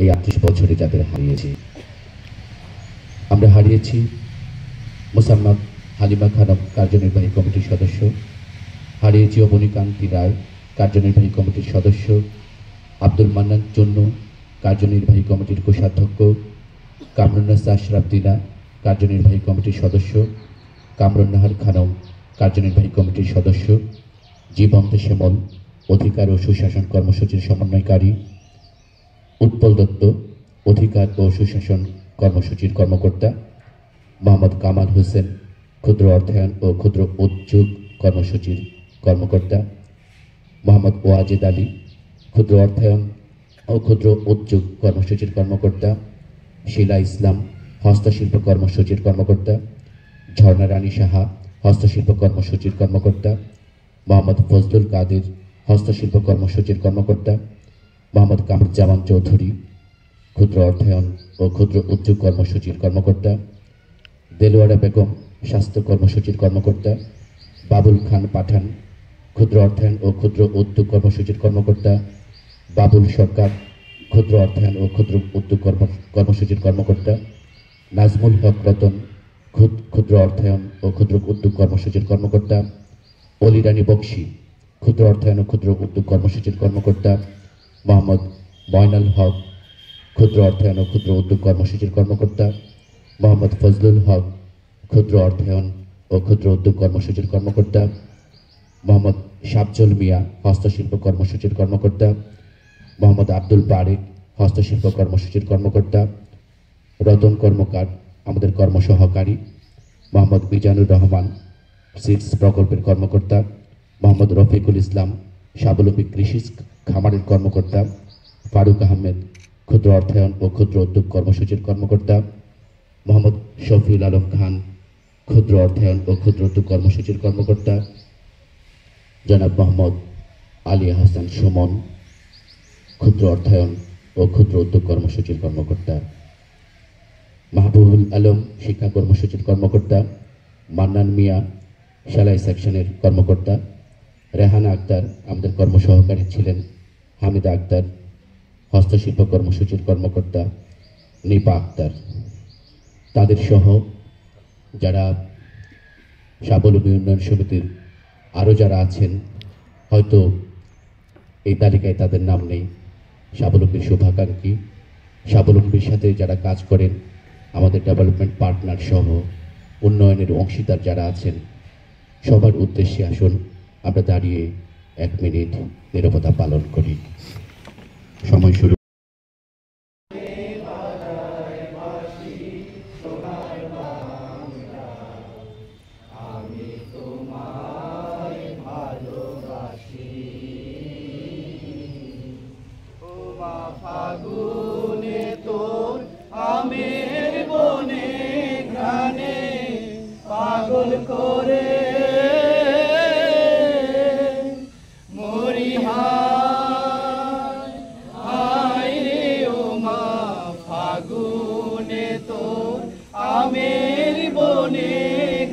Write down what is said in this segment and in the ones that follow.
এই ৩৮ বছরে যাদের হারিয়েছি। আমরা হারিয়েছি মোসাম্মদ হালিমা খানম কার্যনির্বাহী কমিটির সদস্য, হারিয়েছি অবনীকান্তি রায় কার্যনির্বাহী কমিটির সদস্য, আব্দুল মান্নান চন্নু কার্যনির্বাহী কমিটির কোষাধ্যক্ষ, কামরুন্নাসা আশরাফ দিনা কার্যনির্বাহী কমিটির সদস্য, কামরুন্নাহার খানম কার্যনির্বাহী কমিটির সদস্য, জীবন্ত শ্যামল অধিকার ও সুশাসন কর্মসূচির সমন্বয়কারী, উৎপল দত্ত অধিকার ও সুশাসন কর্মসূচির কর্মকর্তা, মোহাম্মদ কামাল হোসেন ক্ষুদ্র অর্থায়ন ও ক্ষুদ্র উদ্যোগ কর্মসূচির কর্মকর্তা, মোহাম্মদ ওয়াজেদ আলী ক্ষুদ্র অর্থায়ন ও ক্ষুদ্র উদ্যোগ কর্মসূচির কর্মকর্তা, শিলা ইসলাম হস্তশিল্প কর্মসূচির কর্মকর্তা, ঝর্ণা রানী সাহা হস্তশিল্প কর্মসূচির কর্মকর্তা, মোহাম্মদ ফজলুল কাদের হস্তশিল্প কর্মসূচির কর্মকর্তা, মোহাম্মদ কামরুজ্জামান চৌধুরী ক্ষুদ্র অর্থায়ন ও ক্ষুদ্র উদ্যোগ কর্মসূচির কর্মকর্তা, দেলোয়ারা বেগম স্বাস্থ্য কর্মসূচির কর্মকর্তা, বাবুল খান পাঠান ক্ষুদ্র অর্থায়ন ও ক্ষুদ্র উদ্যোগ কর্মসূচির কর্মকর্তা, বাবুল সরকার ক্ষুদ্র অর্থায়ন ও ক্ষুদ্র উদ্যোগ কর্মসূচির কর্মকর্তা, নাজমুল হক রতন ক্ষুদ্র অর্থায়ন ও ক্ষুদ্র উদ্যোগ কর্মসূচির কর্মকর্তা, অলি রানী বক্সি ক্ষুদ্র অর্থায়ন ও ক্ষুদ্র উদ্যোগ কর্মসূচির কর্মকর্তা, মোহাম্মদ ময়নাল হক ক্ষুদ্র অর্থায়ন ও ক্ষুদ্র উদ্যোগ কর্মসূচির কর্মকর্তা, মোহাম্মদ ফজলুল হক ক্ষুদ্র অর্থায়ন ও ক্ষুদ্র উদ্যোগ কর্মসূচির কর্মকর্তা, মোহাম্মদ শাবজল মিয়া হস্তশিল্প কর্মসূচির কর্মকর্তা, মোহাম্মদ আব্দুল বারেক হস্তশিল্প কর্মসূচির কর্মকর্তা, রতন কর্মকার আমাদের কর্মসহকারী, মোহাম্মদ মিজানুর রহমান সিডস প্রকল্পের কর্মকর্তা, মোহাম্মদ রফিকুল ইসলাম স্বাবলম্বী কৃষি খামারের কর্মকর্তা, ফারুক আহমেদ ক্ষুদ্র অর্থায়ন ও ক্ষুদ্র উদ্যোগ কর্মসূচির কর্মকর্তা, মোহাম্মদ শফিউল আলম খান ক্ষুদ্র অর্থায়ন ও ক্ষুদ্র উদ্যোগ কর্মসূচির কর্মকর্তা, জনাব মোহাম্মদ আলী হাসান সুমন ক্ষুদ্র অর্থায়ন ও ক্ষুদ্র উদ্যোগ কর্মসূচির কর্মকর্তা, মাহবুবুল আলম শিক্ষা কর্মসূচির কর্মকর্তা, মান্নান মিয়া সেলাই সেকশনের কর্মকর্তা, রেহানা আক্তার আমাদের কর্মসহকারী ছিলেন, হামিদা আক্তার হস্তশিল্প কর্মসূচির কর্মকর্তা, নিপা আক্তার, তাদের সহ যারা স্বাবলম্বী উন্নয়ন সমিতির আরও যারা আছেন, হয়তো এই তালিকায় তাদের নাম নেই, স্বাবলম্বীর শুভাকাঙ্ক্ষী, স্বাবলম্বীর সাথে যারা কাজ করেন, আমাদের ডেভেলপমেন্ট পার্টনার সহ উন্নয়নের অংশীদার যারা আছেন, সবার উদ্দেশ্যে আসুন আমরা দাঁড়িয়ে 1 মিনিট নীরবতা পালন করি। সময় শুরু। ফাগুনে তোর আমের বনে ঘ্রাণে পাগল করে মরি হায় রে ও মা, ফাগুনে তোর আমের বনে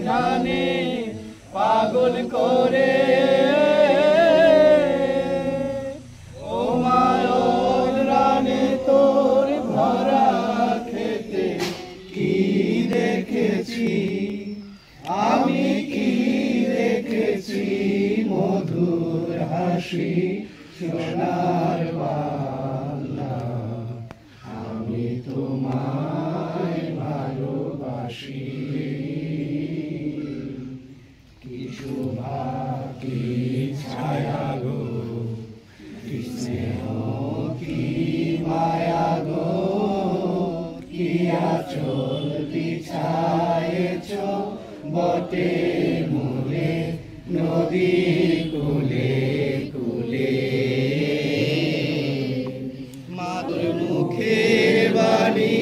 ঘ্রাণে পাগল করে আমি কি দেখেছি মধুর হাসি সোনার বাংলা, আমি তোমায় ভালোবাসি, কি শোভা কি ছায়া গো, কি স্নেহ কি মায়া গো, কি আঁচল বিছায়েছ বটে মূলে নদী কুলে কুলে, মাদুর মুখের বাণী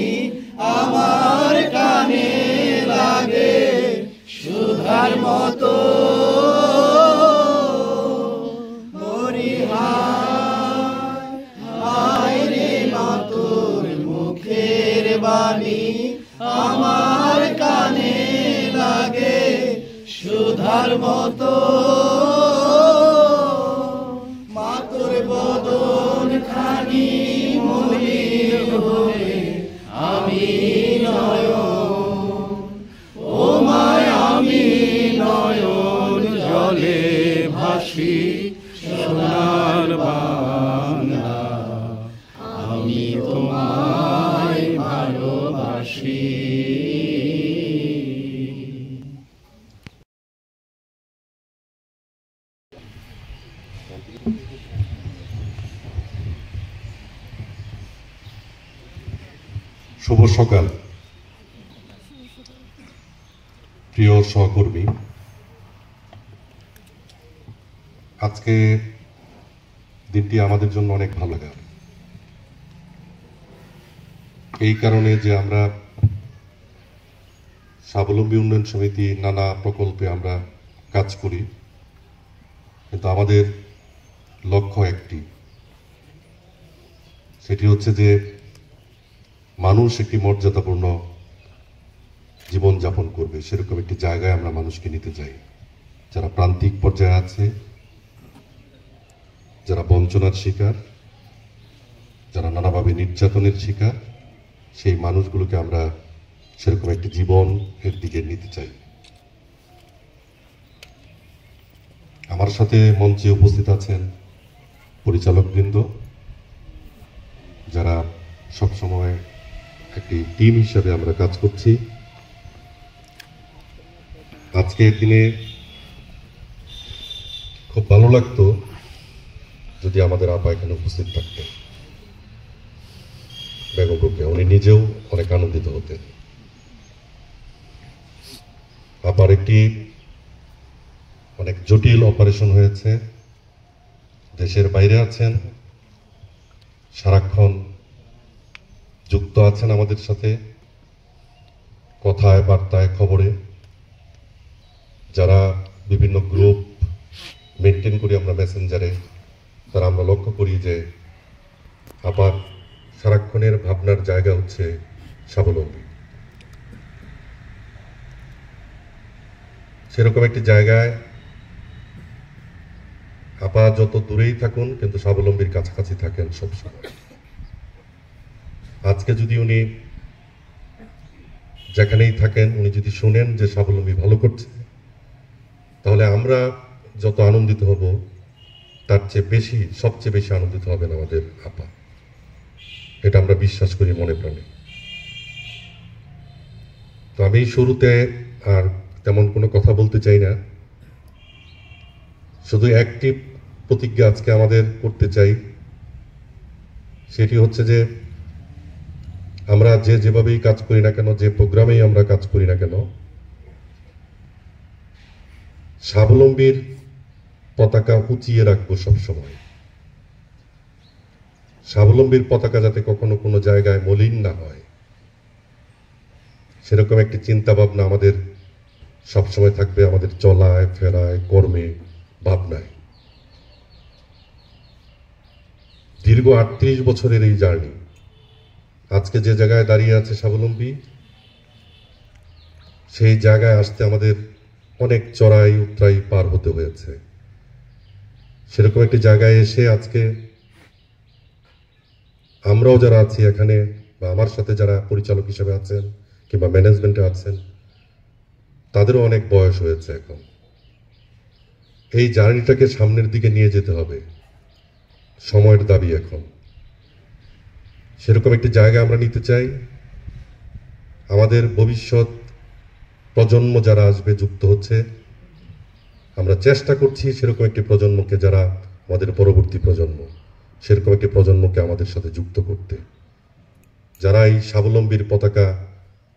আমার কানে লাগে সুধার মতো, মরি হায় রে মা, তোর মুখের বাণী আমার কানে লাগে সুধার মতো, মাতুর বদন খানি মলিন আমি তোমায় ভালোবাসি। শুভ সকাল প্রিয় সহকর্মী। আজকে দিনটি আমাদের জন্য অনেক ভালো লাগে, এই কারণে যে আমরা স্বাবলম্বী উন্নয়ন সমিতি নানা প্রকল্পে আমরা কাজ করি, কিন্তু আমাদের লক্ষ্য একটি, সেটি হচ্ছে যে মানুষ একটি মর্যাদাপূর্ণ জীবন যাপন করবে সেরকম একটি জায়গায় আমরা মানুষকে নিতে চাই। যারা প্রান্তিক পর্যায়ে আছে, যারা বঞ্চনার শিকার, যারা নানাভাবে নির্যাতনের শিকার, সেই মানুষগুলোকে আমরা সেরকম একটি জীবনের দিকে নিতে চাই। আমার সাথে মঞ্চে উপস্থিত আছেন পরিচালকবৃন্দ, যারা সবসময় একটি টিম হিসেবে আমরা কাজ করছি। আজকের দিনে খুব ভালো লাগতো যদি আমাদের আপা এখানে উপস্থিত থাকতেন, বেগম রোকেয়া। উনি নিজেও অনেক আনন্দিত হতেন। আপার একটি অনেক জটিল অপারেশন হয়েছে, দেশের বাইরে আছেন, সারাক্ষণ যুক্ত আছেন আমাদের সাথে, কথায় বার্তায় খবরে। যারা বিভিন্ন গ্রুপ মেনটেন করি আমরা মেসেঞ্জারে, তারা আমরা লক্ষ্য করি যে আপার সারাক্ষণের ভাবনার জায়গা হচ্ছে স্বাবলম্বী। সেরকম একটি জায়গায় আপা যত দূরেই থাকুন কিন্তু স্বাবলম্বীর কাছাকাছি থাকেন সবসময়। আজকে যদি উনি যেখানেই থাকেন, উনি যদি শুনেন যে স্বাবলম্বী ভালো করছে, তাহলে আমরা যত আনন্দিত হব তার চেয়ে বেশি, সবচেয়ে বেশি আনন্দিত হবেন আমাদের আপা। এটা আমরা বিশ্বাস করি মনে প্রাণে। তো আমি শুরুতে আর তেমন কোনো কথা বলতে চাই না, শুধু একটি প্রতিজ্ঞা আজকে আমাদের করতে চাই। সেটি হচ্ছে যে আমরা যেভাবেই কাজ করি না কেন, যে প্রোগ্রামেই আমরা কাজ করি না কেন, স্বাবলম্বীর পতাকা উঁচিয়ে রাখবো সবসময়। স্বাবলম্বীর পতাকা যাতে কখনো কোনো জায়গায় মলিন না হয়, সেরকম একটি চিন্তা ভাবনা আমাদের সবসময় থাকবে, আমাদের চলায় ফেরায় কর্মে ভাবনায়। দীর্ঘ ৩৮ বছরের এই জার্নি, আজকে যে জায়গায় দাঁড়িয়ে আছে স্বাবলম্বী, সেই জায়গায় আসতে আমাদের অনেক চড়াই উতরাই পার হতে হয়েছে। সেরকম একটি জায়গায় এসে আজকে আমরাও যারা আছি এখানে, বা আমার সাথে যারা পরিচালক হিসেবে আছেন কিংবা ম্যানেজমেন্টে আছেন, তাদেরও অনেক বয়স হয়েছে। এখন এই জার্নিটাকে সামনের দিকে নিয়ে যেতে হবে, সময়ের দাবি এখন। সেরকম একটি জায়গা আমরা নিতে চাই। আমাদের ভবিষ্যৎ প্রজন্ম যারা আসবে, যুক্ত হচ্ছে, আমরা চেষ্টা করছি সেরকম একটি প্রজন্মকে, যারা আমাদের পরবর্তী প্রজন্ম, সেরকম একটি প্রজন্মকে আমাদের সাথে যুক্ত করতে, যারা এই স্বাবলম্বীর পতাকা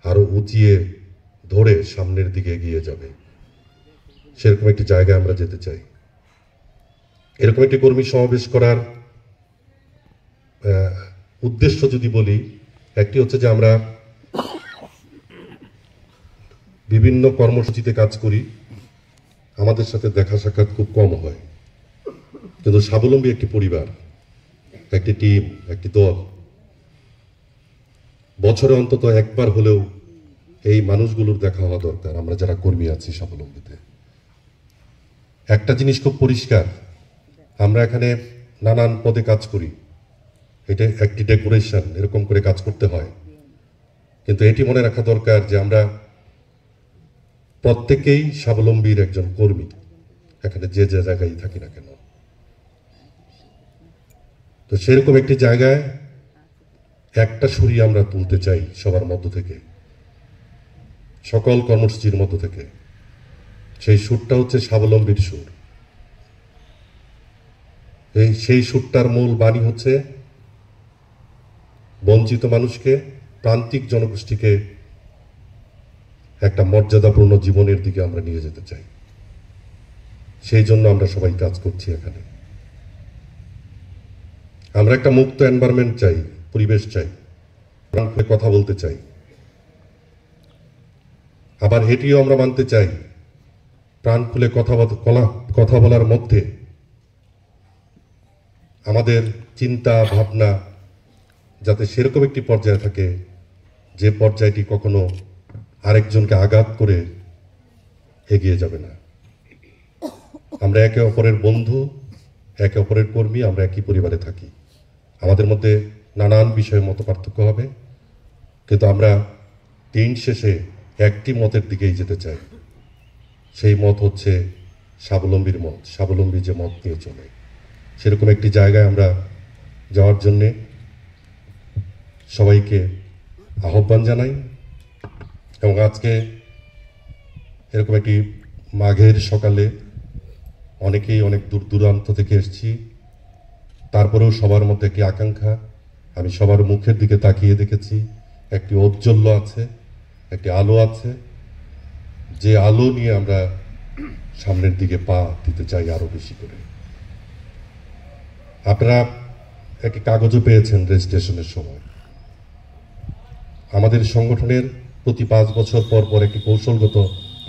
আরো উঁচিয়ে ধরে সামনের দিকে এগিয়ে যাবে, সেরকম একটি জায়গায় আমরা যেতে চাই। এরকম একটি কর্মী সমাবেশ করার উদ্দেশ্য যদি বলি, একটি হচ্ছে যে আমরা বিভিন্ন কর্মসূচিতে কাজ করি, আমাদের সাথে দেখা সাক্ষাৎ খুব কম হয়, কিন্তু স্বাবলম্বী একটি পরিবার, একটি টিম, একটি দল। বছরে অন্তত একবার হলেও এই মানুষগুলোর দেখা হওয়া দরকার, আমরা যারা কর্মী আছি স্বাবলম্বীতে। একটা জিনিস খুব পরিষ্কার, আমরা এখানে নানান পদে কাজ করি, এটা একটি ডেকোরেশন, এরকম করে কাজ করতে হয়, কিন্তু এটি মনে রাখা দরকার যে আমরা প্রত্যেকেই স্বাবলম্বীর একজন কর্মী, এখানে যে যে জায়গায় থাকি না কেন। তো সেরকম একটি জায়গায় একটা সুরই আমরা তুলতে চাই সবার মধ্য থেকে, সকল কর্মসূচির মধ্য থেকে। সেই সুরটা হচ্ছে স্বাবলম্বীর সুর। সেই সুরটার মূল বাণী হচ্ছে বঞ্চিত মানুষকে, প্রান্তিক জনগোষ্ঠীকে একটা মর্যাদাপূর্ণ জীবনের দিকে আমরা নিয়ে যেতে চাই। সেই জন্য আমরা সবাই কাজ করছি এখানে। আমরা একটা মুক্ত এনভায়রনমেন্ট চাই, পরিবেশ চাই, প্রাণ খুলে কথা বলতে চাই। আবার এটিও আমরা মানতে চাই, প্রাণ খুলে কথা বলার মধ্যে আমাদের চিন্তা ভাবনা যাতে সেরকম একটি পর্যায়ে থাকে যে পর্যায়টি কখনো আরেকজনকে আঘাত করে এগিয়ে যাবে না। আমরা একে অপরের বন্ধু, একে অপরের কর্মী, আমরা একই পরিবারে থাকি। আমাদের মধ্যে নানান বিষয়ে মত পার্থক্য হবে, কিন্তু আমরা দিন শেষে একটি মতের দিকেই যেতে চাই। সেই মত হচ্ছে স্বাবলম্বীর মত, স্বাবলম্বী যে মত নিয়ে চলে, সেরকম একটি জায়গায় আমরা যাওয়ার জন্যে সবাইকে আহ্বান জানাই। এবং আজকে এরকম একটি মাঘের সকালে অনেকেই অনেক দূর দূরান্ত থেকে এসেছি, তারপরেও সবার মধ্যে একটি আকাঙ্ক্ষা। আমি সবার মুখের দিকে তাকিয়ে দেখেছি একটি ঔজ্জ্বল্য আছে, একটি আলো আছে, যে আলো নিয়ে আমরা সামনের দিকে পা দিতে চাই আরো বেশি করে। আপনারা একটি কাগজও পেয়েছেন রেজিস্ট্রেশনের সময়। আমাদের সংগঠনের প্রতি 5 বছর পর পর একটি কৌশলগত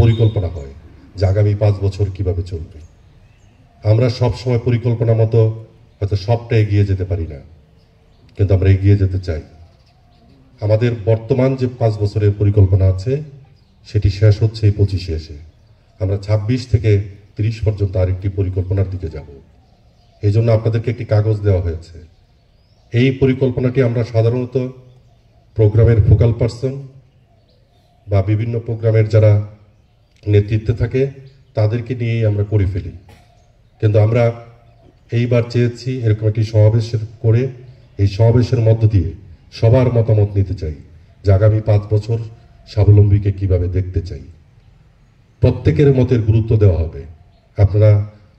পরিকল্পনা হয় যে আগামী 5 বছর কিভাবে চলবে। আমরা সব সময় পরিকল্পনা মতো হয়তো সবটা এগিয়ে যেতে পারি না, কিন্তু আমরা এগিয়ে যেতে চাই। আমাদের বর্তমান যে 5 বছরের পরিকল্পনা আছে সেটি শেষ হচ্ছে এই 25-এ এসে। আমরা 26 থেকে 30 পর্যন্ত আরেকটি পরিকল্পনার দিকে যাব। এই জন্য আপনাদেরকে একটি কাগজ দেওয়া হয়েছে। এই পরিকল্পনাটি আমরা সাধারণত প্রোগ্রামের ফোকাল পার্সন বা বিভিন্ন প্রোগ্রামের যারা নেতৃত্বে থাকে তাদেরকে নিয়েই আমরা করে ফেলি, কিন্তু আমরা এইবার চেয়েছি এরকম একটি সমাবেশ করে এই সমাবেশের মধ্য দিয়ে সবার মতামত নিতে চাই যে আগামী 5 বছর স্বাবলম্বীকে কিভাবে দেখতে চাই। প্রত্যেকের মতের গুরুত্ব দেওয়া হবে। আপনারা,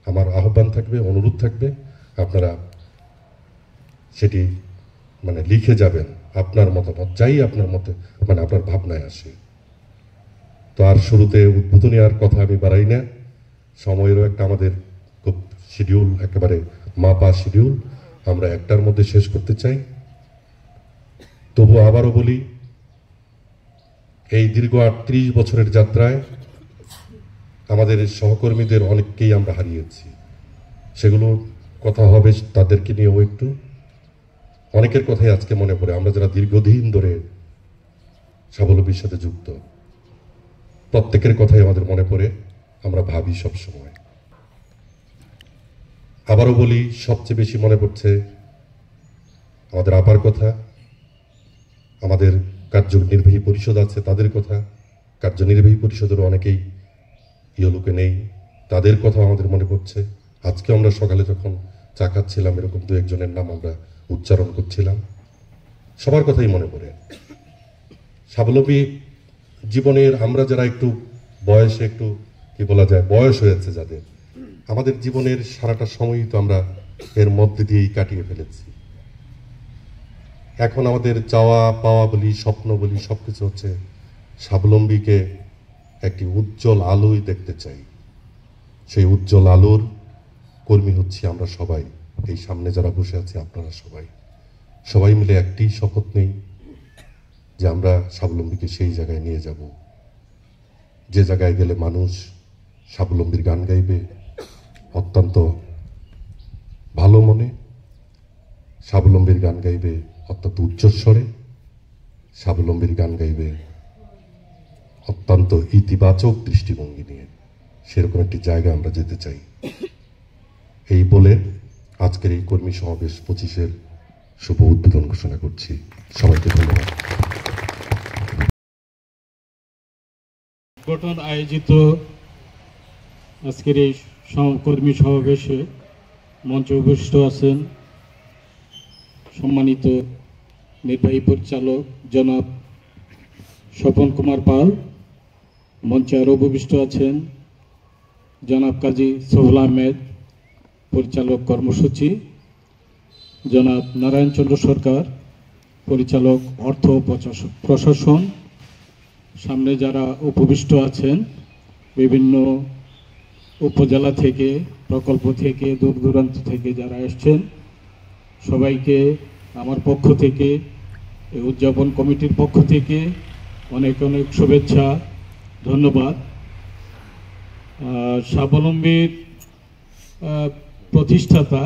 আমার আহ্বান থাকবে, অনুরোধ থাকবে, আপনারা সেটি লিখে যাবেন আপনার মতামত, যাই আপনার মতে আপনার ভাবনায় আসে। তো আর শুরুতে উদ্বোধনী আর কথা আমি বাড়াই না, সময়েরও একটা আমাদের খুব শিডিউল, একেবারে মাপা শিডিউল, আমরা 1টার মধ্যে শেষ করতে চাই। তবু আবারও বলি, এই দীর্ঘ 38 বছরের যাত্রায় আমাদের সহকর্মীদের অনেককেই আমরা হারিয়েছি। সেগুলো কথা হবে তাদেরকে নিয়েও একটু। অনেকের কথাই আজকে মনে পড়ে, আমরা যারা দীর্ঘদিন ধরে স্বাবলম্বীর সাথে যুক্ত, প্রত্যেকের কথাই আমাদের মনে পড়ে, আমরা ভাবি সব সময়। আবারও বলি, সবচেয়ে বেশি মনে পড়ছে আমাদের আপার কথা, আমাদের কার্যনির্বাহী পরিষদ আছে তাদের কথা। কার্যনির্বাহী পরিষদের অনেকেই ইহলোকে নেই, তাদের কথা আমাদের মনে পড়ছে। আজকে আমরা সকালে যখন চা খাচ্ছিলাম এরকম 2-1 জনের নাম আমরা উচ্চারণ করছিলাম, সবার কথাই মনে পড়ে। স্বাবলম্বী জীবনের আমরা যারা একটু বয়সে একটু কি বলা যায়, বয়স হয়েছে যাদের, আমাদের জীবনের সারাটা সময়ই তো আমরা এর মধ্যে দিয়েই কাটিয়ে ফেলেছি। এখন আমাদের চাওয়া পাওয়া বলি, স্বপ্ন বলি, সবকিছু হচ্ছে স্বাবলম্বীকে একটি উজ্জ্বল আলোই দেখতে চাই। সেই উজ্জ্বল আলোর কর্মী হচ্ছি আমরা সবাই। এই সামনে যারা বসে আছে আপনারা সবাই মিলে একটি শপথ নেই যে আমরা স্বাবলম্বীকে সেই জায়গায় নিয়ে যাব যে জায়গায় গেলে মানুষ স্বাবলম্বীর গান গাইবে অত্যন্ত ভালো মনে, স্বাবলম্বীর গান গাইবে অত্যন্ত উচ্চস্বরে, স্বাবলম্বীর গান গাইবে অত্যন্ত ইতিবাচক দৃষ্টিভঙ্গি নিয়ে। সেরকম একটি জায়গা আমরা যেতে চাই। এই বলে আজকের এই কর্মী সমাবেশ 25-এর শুভ উদ্বোধন ঘোষণা করছি। সবাইকে ধন্যবাদ। সংগঠন আয়োজিত আজকের এই কর্মী সমাবেশে মঞ্চে উপস্থিত আছেন সম্মানিত নির্বাহী পরিচালক জনাব স্বপন কুমার পাল, মঞ্চে আরও উপবিষ্ট আছেন জনাব কাজী সোহেল আহমেদ, পরিচালক কর্মসূচি, জনাব নারায়ণ চন্দ্র সরকার, পরিচালক অর্থ ও প্রশাসন, সামনে যারা উপবিষ্ট আছেন বিভিন্ন উপজেলা থেকে, প্রকল্প থেকে, দূর দূরান্ত থেকে যারা এসছেন, সবাইকে আমার পক্ষ থেকে, এই উদযাপন কমিটির পক্ষ থেকে অনেক অনেক শুভেচ্ছা, ধন্যবাদ। স্বাবলম্বীর প্রতিষ্ঠাতা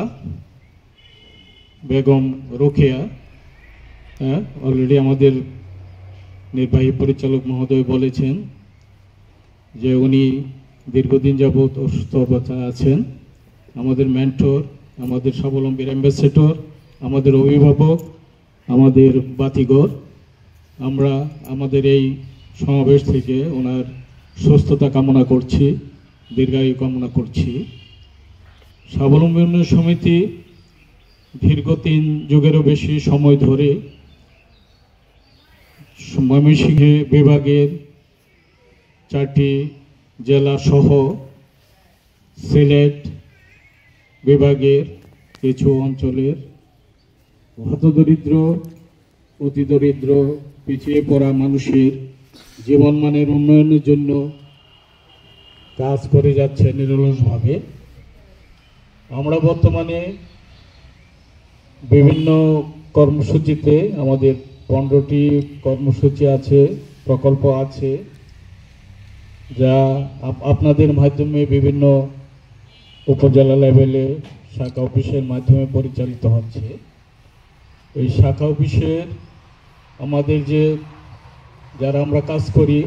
বেগম রোকেয়া, অলরেডি আমাদের নির্বাহী পরিচালক মহোদয় বলেছেন যে উনি দীর্ঘদিন যাবৎ অসুস্থ অবস্থায় আছেন। আমাদের মেন্টর, আমাদের স্বাবলম্বীর অ্যাম্বাসেডর, আমাদের অভিভাবক, আমাদের বাতিঘর, আমরা আমাদের এই সমাবেশ থেকে ওনার সুস্থতা কামনা করছি, দীর্ঘায়ু কামনা করছি। স্বাবলম্বী উন্নয়ন সমিতি দীর্ঘ 3 যুগেরও বেশি সময় ধরে ময়মনসিংহ বিভাগের 4টি জেলা সহ সিলেট বিভাগের কিছু অঞ্চলের হতদরিদ্র, অতি দরিদ্র, পিছিয়ে পড়া মানুষের জীবনমানের উন্নয়নের জন্য কাজ করে যাচ্ছে নিরলসভাবে। আমরা বর্তমানে বিভিন্ন কর্মসূচিতে, আমাদের 15টি কর্মসূচি আছে, প্রকল্প আছে, যা আপনাদের মাধ্যমে বিভিন্ন উপজেলা লেভেলে শাখা অফিসের মাধ্যমে পরিচালিত হচ্ছে। এই শাখা অফিসের আমাদের যারা আমরা কাজ করি,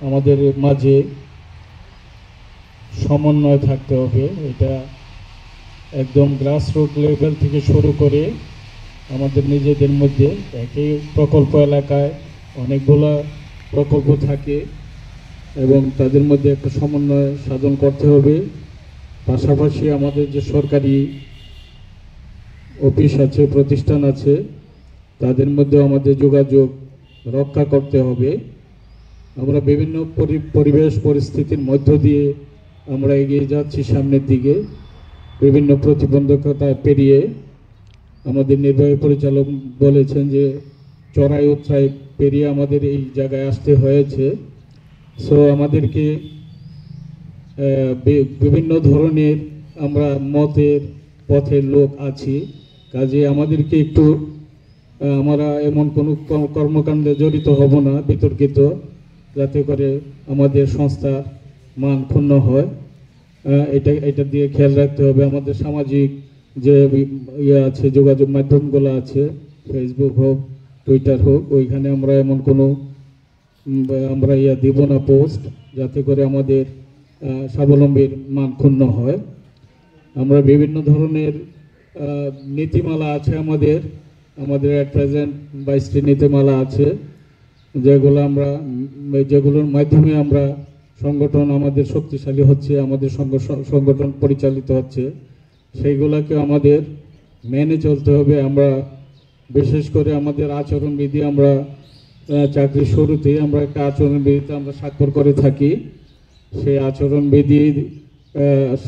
আমাদের মাঝে সমন্বয় থাকতে হবে। এটা একদম গ্রাসরুট লেভেল থেকে শুরু করে আমাদের নিজেদের মধ্যে, একই প্রকল্প এলাকায় অনেকগুলো প্রকল্প থাকে এবং তাদের মধ্যে একটা সমন্বয় সাধন করতে হবে। পাশাপাশি আমাদের যে সরকারি অফিস আছে, প্রতিষ্ঠান আছে, তাদের মধ্যে আমাদের যোগাযোগ রক্ষা করতে হবে। আমরা বিভিন্ন পরিবেশ পরিস্থিতির মধ্য দিয়ে আমরা এগিয়ে যাচ্ছি সামনের দিকে, বিভিন্ন প্রতিবন্ধকতা পেরিয়ে। আমাদের নির্বাহী পরিচালক বলেছেন যে চড়াই উতরাই পেরিয়ে আমাদের এই জায়গায় আসতে হয়েছে। সো আমাদেরকে বিভিন্ন ধরনের আমরা মতের পথের লোক আছি, কাজে আমাদেরকে একটু আমরা এমন কোনো কর্মকাণ্ডে জড়িত হব না বিতর্কিত, যাতে করে আমাদের সংস্থার মান ক্ষুণ্ণ হয়। এটা দিয়ে খেয়াল রাখতে হবে। আমাদের সামাজিক যে আছে, যোগাযোগ মাধ্যমগুলো আছে, ফেসবুক হোক, টুইটার হোক, ওইখানে আমরা এমন কোনো আমরা দিব না পোস্ট, যাতে করে আমাদের স্বাবলম্বীর মান ক্ষুণ্ণ হয়। আমরা বিভিন্ন ধরনের নীতিমালা আছে আমাদের অ্যাট প্রেজেন্ট 22টি নীতিমালা আছে, যেগুলোর মাধ্যমে আমরা সংগঠন আমাদের শক্তিশালী হচ্ছে, আমাদের সংগঠন পরিচালিত হচ্ছে। সেইগুলোকে আমাদের মেনে চলতে হবে। আমরা বিশেষ করে আমাদের আচরণবিধি, আমরা চাকরির শুরুতেই আমরা একটা আচরণবিধিতে আমরা স্বাক্ষর করে থাকি। সেই আচরণবিধির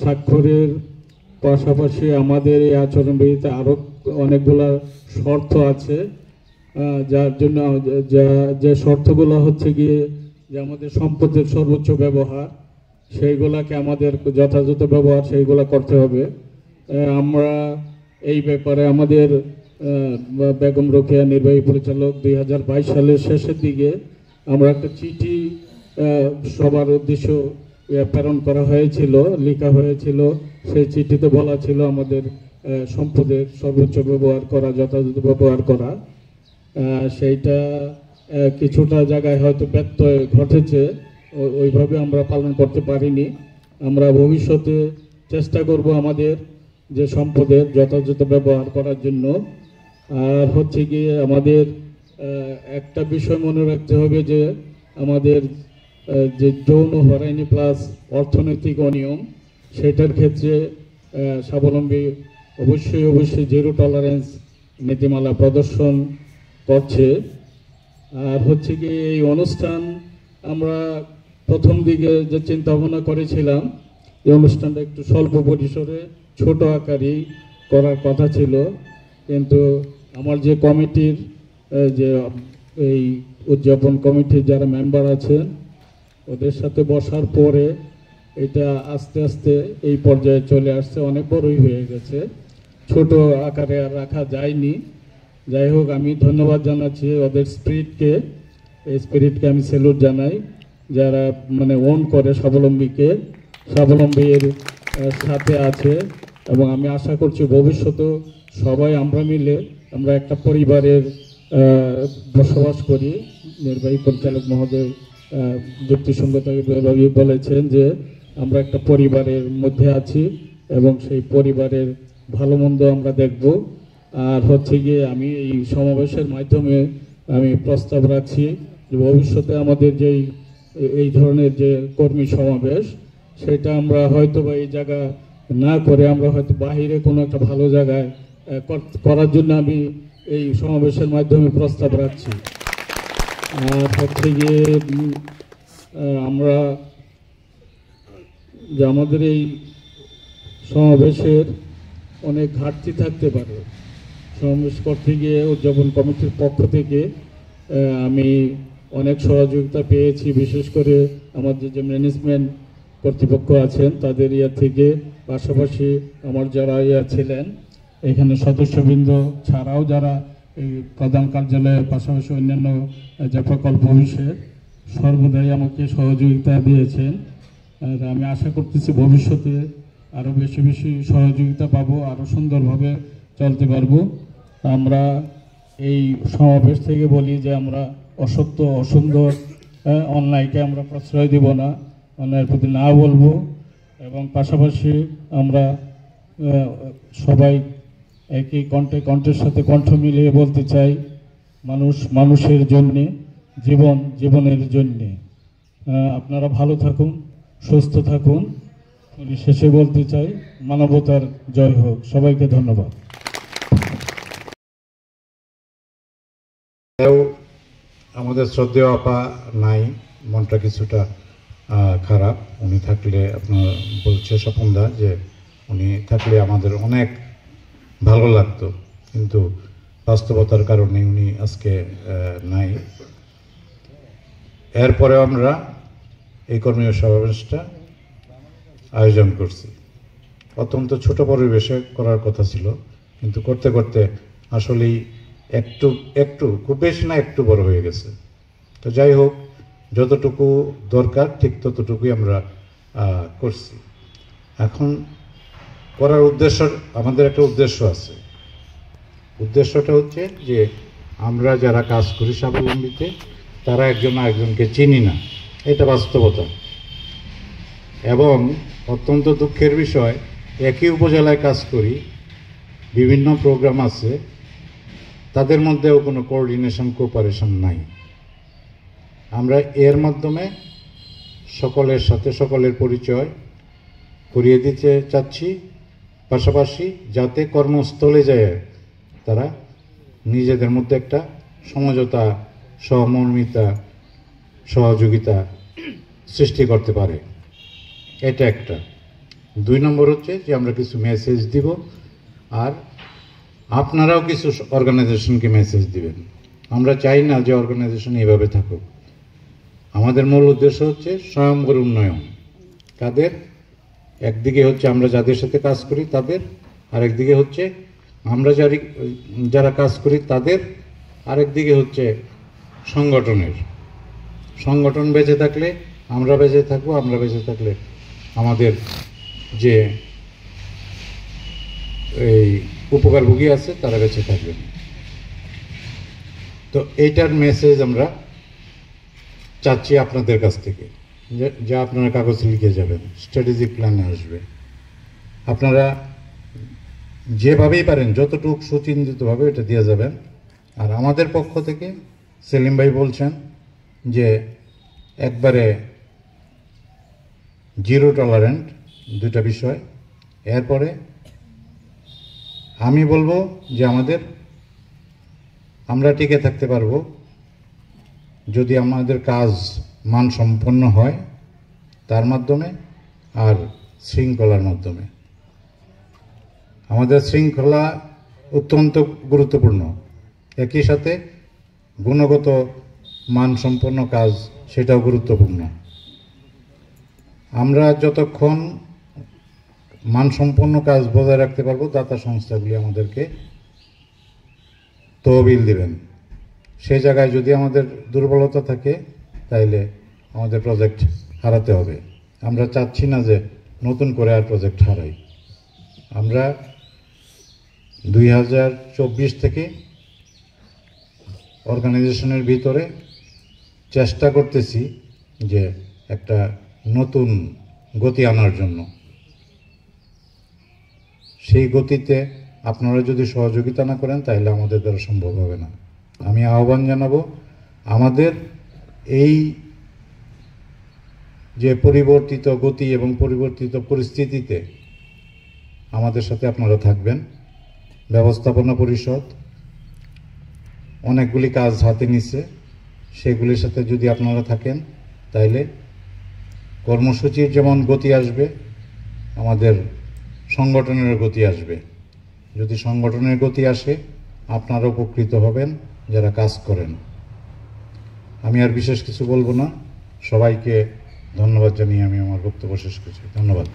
স্বাক্ষরের পাশাপাশি আমাদের এই আচরণবিধিতে আরও অনেকগুলো শর্ত আছে, যার জন্য যে শর্তগুলো হচ্ছে গিয়ে যে আমাদের সম্পদের সর্বোচ্চ ব্যবহার, সেইগুলাকে আমাদের যথাযথ ব্যবহার সেইগুলো করতে হবে। আমরা এই ব্যাপারে আমাদের বেগম রোকেয়া নির্বাহী পরিচালক 2022 সালের শেষের দিকে আমরা একটা চিঠি সবার উদ্দেশ্য প্রেরণ করা হয়েছিল, লেখা হয়েছিল। সেই চিঠিতে বলা ছিল আমাদের সম্পদের সর্বোচ্চ ব্যবহার করা, যথাযথ ব্যবহার করা। সেইটা কিছুটা জায়গায় হয়তো ব্যত্যয় ঘটেছে, ওইভাবে আমরা পালন করতে পারিনি। আমরা ভবিষ্যতে চেষ্টা করব আমাদের যে সম্পদের যথাযথ ব্যবহার করার জন্য। আর হচ্ছে গিয়ে আমাদের একটা বিষয় মনে রাখতে হবে যে আমাদের যে যৌন হয়রানি প্লাস অর্থনৈতিক অনিয়ম, সেটার ক্ষেত্রে স্বাবলম্বী অবশ্যই 0 টলারেন্স নীতিমালা প্রদর্শন করছে। আর হচ্ছে কি এই অনুষ্ঠান আমরা প্রথম দিকে যে চিন্তা ভাবনা করেছিলাম এই অনুষ্ঠানটা একটু স্বল্প পরিসরে ছোট আকারেই করার কথা ছিল, কিন্তু আমার যে কমিটির যে এই উদযাপন কমিটির যারা মেম্বার আছেন ওদের সাথে বসার পরে এটা আস্তে আস্তে এই পর্যায়ে চলে আসছে, অনেক বড়ই হয়ে গেছে, ছোট আকারে আর রাখা যায়নি। যাই হোক, আমি ধন্যবাদ জানাচ্ছি ওদের স্পিরিটকে, এই স্পিরিটকে আমি স্যালুট জানাই, যারা মানে ওন করে স্বাবলম্বীর সাথে আছে। এবং আমি আশা করছি ভবিষ্যতেও সবাই আমরা মিলে আমরা একটা পরিবারের বসবাস করি। নির্বাহী পরিচালক মহোদয় যুক্তিসঙ্গতভাবে বলেছেন যে আমরা একটা পরিবারের মধ্যে আছি এবং সেই পরিবারের ভালো মন্দ আমরা দেখব। আর হচ্ছে গিয়ে আমি এই সমাবেশের মাধ্যমে আমি প্রস্তাব রাখছি যে ভবিষ্যতে আমাদের যেই এই ধরনের যে কর্মী সমাবেশ সেটা আমরা হয়তো বা এই জায়গা না করে আমরা হয়তো বাহিরে কোনো একটা ভালো জায়গায় করার জন্য আমি এই সমাবেশের মাধ্যমে প্রস্তাব রাখছি। আর হচ্ছে গিয়ে আমরা যে আমাদের এই সমাবেশের অনেক ঘাটতি থাকতে পারে, সমাবেশ করতে গিয়ে উদযাপন কমিটির পক্ষ থেকে আমি অনেক সহযোগিতা পেয়েছি, বিশেষ করে আমাদের যে ম্যানেজমেন্ট কর্তৃপক্ষ আছেন তাদের থেকে, পাশাপাশি আমার যারা ছিলেন এখানে সদস্যবৃন্দ ছাড়াও যারা এই প্রধান কার্যালয়ের পাশাপাশি অন্যান্য যে প্রকল্প বিষয়ে সর্বদাই আমাকে সহযোগিতা দিয়েছেন। আর আমি আশা করতেছি ভবিষ্যতে আরও বেশি বেশি সহযোগিতা পাবো, আরও সুন্দরভাবে চলতে পারবো। আমরা এই সমাবেশ থেকে বলি যে আমরা অসত্য অসুন্দর অন্যায়কে আমরা প্রশ্রয় দিব না, অন্যায়ের প্রতি না বলবো। এবং পাশাপাশি আমরা সবাই একই কণ্ঠের সাথে কণ্ঠ মিলিয়ে বলতে চাই মানুষ মানুষের জন্যে, জীবন জীবনের জন্যে। আপনারা ভালো থাকুন, সুস্থ থাকুন। শেষে বলতে চাই মানবতার জয় হোক। সবাইকে ধন্যবাদ। আমাদের শ্রদ্ধেয় আপা নাই, মনটা কিছুটা খারাপ। উনি থাকলে আপনার বলছে স্বপনদা যে উনি থাকলে আমাদের অনেক ভালো লাগতো, কিন্তু বাস্তবতার কারণে উনি আজকে নাই। এরপরে আমরা এই কর্মীয় সমাবেশটা আয়োজন করছি। অত্যন্ত ছোট পরিবেশে করার কথা ছিল, কিন্তু করতে করতে আসলেই একটু খুব বেশি না একটু বড় হয়ে গেছে। তো যাই হোক, যতটুকু দরকার ঠিক ততটুকুই আমরা করছি। এখন করার উদ্দেশ্য, আমাদের একটা উদ্দেশ্য আছে। উদ্দেশ্যটা হচ্ছে যে আমরা যারা কাজ করি স্বাবলম্বীতে তারা একজন আরেকজনকে চিনি না, এটা বাস্তবতা। এবং অত্যন্ত দুঃখের বিষয়, একই উপজেলায় কাজ করি, বিভিন্ন প্রোগ্রাম আছে, তাদের মধ্যেও কোনো কোঅর্ডিনেশন কোঅপারেশন নাই। আমরা এর মাধ্যমে সকলের সাথে সকলের পরিচয় করিয়ে দিতে চাচ্ছি, পাশাপাশি যাতে কর্মস্থলে যায় তারা নিজেদের মধ্যে একটা সমঝোতা, সহমর্মিতা, সহযোগিতা সৃষ্টি করতে পারে। এটা একটা। 2 নম্বর হচ্ছে যে আমরা কিছু মেসেজ দিব, আর আপনারাও কিছু অর্গানাইজেশনকে মেসেজ দিবেন। আমরা চাই না যে অর্গানাইজেশন এইভাবে থাকুক। আমাদের মূল উদ্দেশ্য হচ্ছে স্বয়ংবর উন্নয়ন। তাদের একদিকে হচ্ছে আমরা যাদের সাথে কাজ করি তাদের, আরেকদিকে হচ্ছে আমরা যারা কাজ করি তাদের, আরেকদিকে হচ্ছে সংগঠন বেঁচে থাকলে আমরা বেঁচে থাকবো, আমরা বেঁচে থাকলে আমাদের যে এই উপকারভোগী আছে তারা বেঁচে থাকবেন। তো এইটার মেসেজ আমরা চাচ্ছি আপনাদের কাছ থেকে, যা আপনারা কাগজে লিখে যাবেন, স্ট্র্যাটেজিক প্ল্যানে আসবে। আপনারা যেভাবেই পারেন যতটুকু সুচিন্তিতভাবে এটা দিয়ে যাবেন। আর আমাদের পক্ষ থেকে সেলিম ভাই বলছেন যে একবারে জিরো টলারেন্ট 2টা বিষয়। এরপরে আমি বলবো যে আমরা টিকে থাকতে পারবো যদি আমাদের কাজ মানসম্পন্ন হয় তার মাধ্যমে আর শৃঙ্খলার মাধ্যমে। আমাদের শৃঙ্খলা অত্যন্ত গুরুত্বপূর্ণ, একই সাথে গুণগত মানসম্পন্ন কাজ সেটাও গুরুত্বপূর্ণ। আমরা যতক্ষণ মানসম্পন্ন কাজ বজায় রাখতে পারবো, দাতা সংস্থাগুলি আমাদেরকে তহবিল দিবেন। সেই জায়গায় যদি আমাদের দুর্বলতা থাকে তাইলে আমাদের প্রজেক্ট হারাতে হবে। আমরা চাচ্ছি না যে নতুন করে আর প্রজেক্ট হারাই। আমরা 2024 থেকে অর্গানাইজেশনের ভিতরে চেষ্টা করতেছি যে একটা নতুন গতি আনার জন্য। সেই গতিতে আপনারা যদি সহযোগিতা না করেন তাহলে আমাদের দ্বারা সম্ভব হবে না। আমি আহ্বান জানাবো আমাদের এই যে পরিবর্তিত গতি এবং পরিবর্তিত পরিস্থিতিতে আমাদের সাথে আপনারা থাকবেন। ব্যবস্থাপনা পরিষদ অনেকগুলি কাজ হাতে নিচ্ছে, সেগুলির সাথে যদি আপনারা থাকেন তাইলে কর্মসূচির যেমন গতি আসবে, আমাদের সংগঠনের গতি আসবে। যদি সংগঠনের গতি আসে আপনারা উপকৃত হবেন যারা কাজ করেন। আমি আর বিশেষ কিছু বলবো না, সবাইকে ধন্যবাদ জানিয়ে আমি আমার বক্তব্য শেষ করছি। ধন্যবাদ।